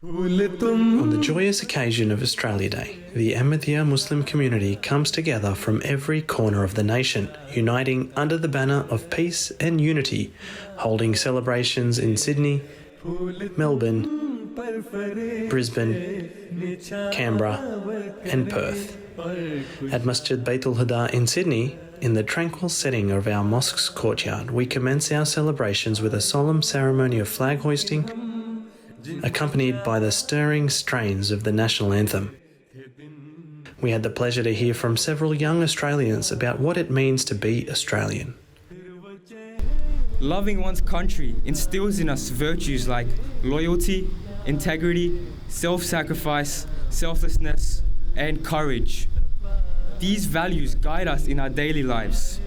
On the joyous occasion of Australia Day, the Ahmadi Muslim community comes together from every corner of the nation, uniting under the banner of peace and unity, holding celebrations in Sydney, Melbourne, Brisbane, Canberra and Perth. At Masjid Baitul Huda in Sydney, in the tranquil setting of our mosque's courtyard, we commence our celebrations with a solemn ceremony of flag hoisting, accompanied by the stirring strains of the national anthem. We had the pleasure to hear from several young Australians about what it means to be Australian. Loving one's country instills in us virtues like loyalty, integrity, self-sacrifice, selflessness, and courage. These values guide us in our daily lives.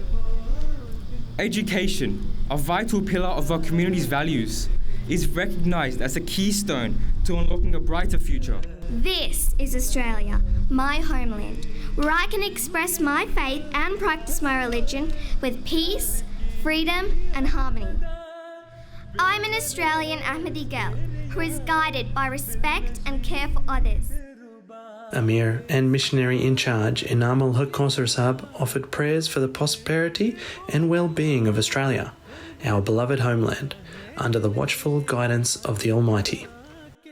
Education, a vital pillar of our community's values, is recognised as a keystone to unlocking a brighter future. This is Australia, my homeland, where I can express my faith and practice my religion with peace, freedom and harmony. I'm an Australian Ahmadi girl who is guided by respect and care for others. Amir and missionary in charge Inam al-Haq Sahab offered prayers for the prosperity and well-being of Australia, our beloved homeland, under the watchful guidance of the Almighty.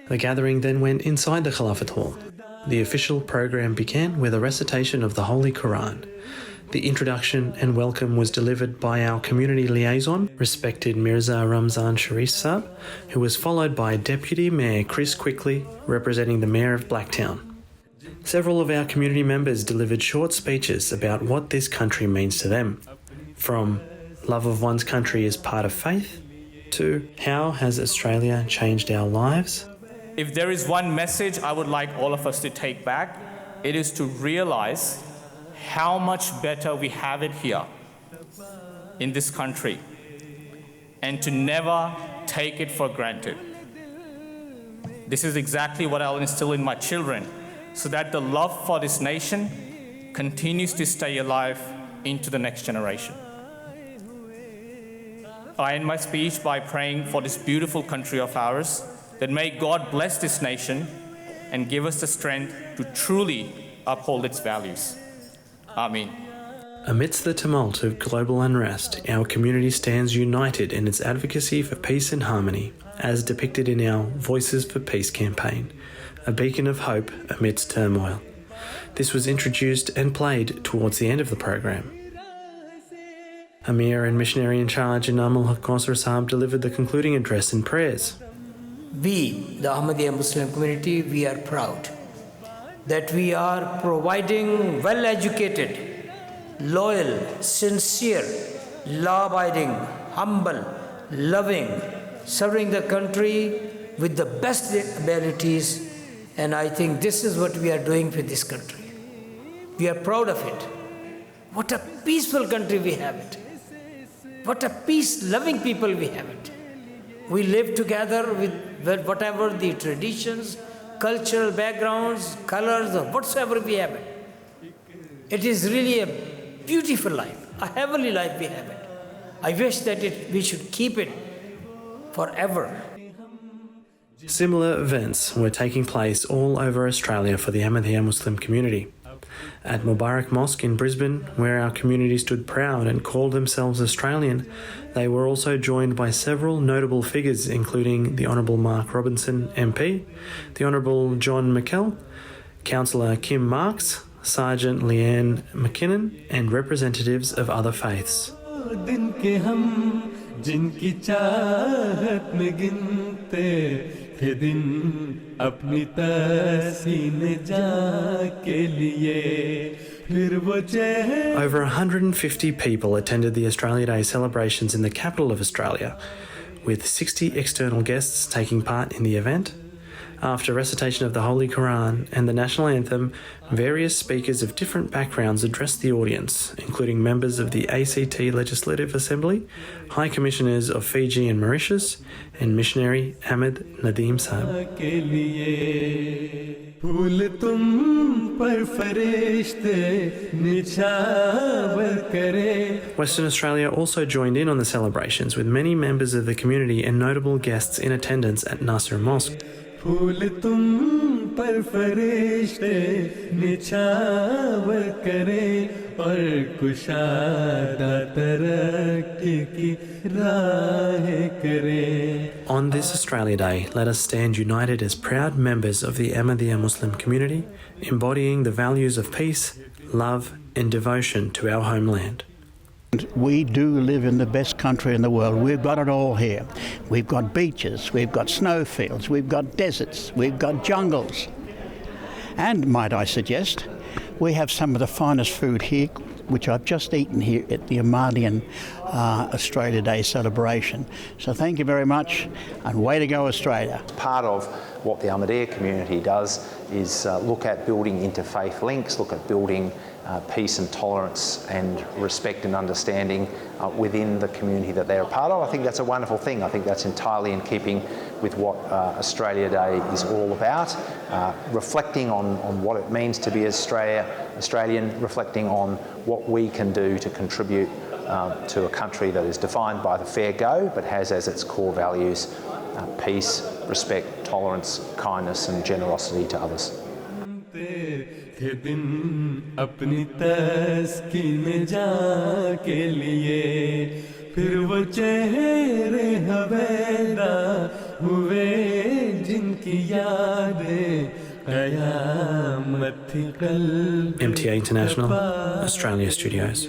The gathering then went inside the Khilafat Hall. The official program began with a recitation of the Holy Quran. The introduction and welcome was delivered by our community liaison, respected Mirza Ramzan Sharif Saab, who was followed by Deputy Mayor Chris Quickly, representing the Mayor of Blacktown. Several of our community members delivered short speeches about what this country means to them, from love of one's country as part of faith, to how has Australia changed our lives? If there is one message I would like all of us to take back, it is to realize how much better we have it here in this country, and to never take it for granted. This is exactly what I'll instill in my children, so that the love for this nation continues to stay alive into the next generation. I end my speech by praying for this beautiful country of ours, that may God bless this nation and give us the strength to truly uphold its values. Amen. Amidst the tumult of global unrest, our community stands united in its advocacy for peace and harmony, as depicted in our Voices for Peace campaign, a beacon of hope amidst turmoil. This was introduced and played towards the end of the program. Amir and missionary in charge Inam al-Haq Sahab delivered the concluding address and prayers. We, the Ahmadi Muslim community, we are proud that we are providing well-educated, loyal, sincere, law-abiding, humble, loving, serving the country with the best abilities, and I think this is what we are doing for this country. We are proud of it. What a peaceful country we have it. What a peace-loving people we have it. We live together with whatever the traditions, cultural backgrounds, colors, or whatsoever we have it. It is really a beautiful life, a heavenly life we have it. I wish that we should keep it forever. Similar events were taking place all over Australia for the Ahmadi Muslim community. At Mubarak Mosque in Brisbane, where our community stood proud and called themselves Australian, they were also joined by several notable figures, including the Honourable Mark Robinson MP, the Honourable John McKell, Councillor Kim Marks, Sergeant Leanne McKinnon, and representatives of other faiths. Over 150 people attended the Australia Day celebrations in the capital of Australia, with 60 external guests taking part in the event. After recitation of the Holy Quran and the national anthem, various speakers of different backgrounds addressed the audience, including members of the ACT Legislative Assembly, High Commissioners of Fiji and Mauritius, and missionary Ahmed Nadeem Saab. Western Australia also joined in on the celebrations, with many members of the community and notable guests in attendance at Nasser Mosque. फूल तुम पर फरिश्ते निछावर करें और कुशादा तरक्की की राहें करें. On this Australia Day, let us stand united as proud members of the Ahmadi Muslim community, embodying the values of peace, love and devotion to our homeland. We do live in the best country in the world. We've got it all here. We've got beaches, we've got snowfields, we've got deserts, we've got jungles. And, might I suggest, we have some of the finest food here, which I've just eaten here at the Ahmadi Australia Day celebration. So thank you very much, and way to go, Australia. Part of what the Ahmadiyya community does is look at building interfaith links, look at building peace and tolerance and respect and understanding within the community that they're a part of. I think that's a wonderful thing. I think that's entirely in keeping with what Australia Day is all about, reflecting on what it means to be Australian, reflecting on what we can do to contribute to a country that is defined by the fair go but has as its core values peace, respect, tolerance, kindness and generosity to others. थे दिन अपनी तस्कीन जाके लिए फिर वो चेहरे हवेदा हुए जिनकी यादें कयामत थी कल. MTA International, Australia Studios.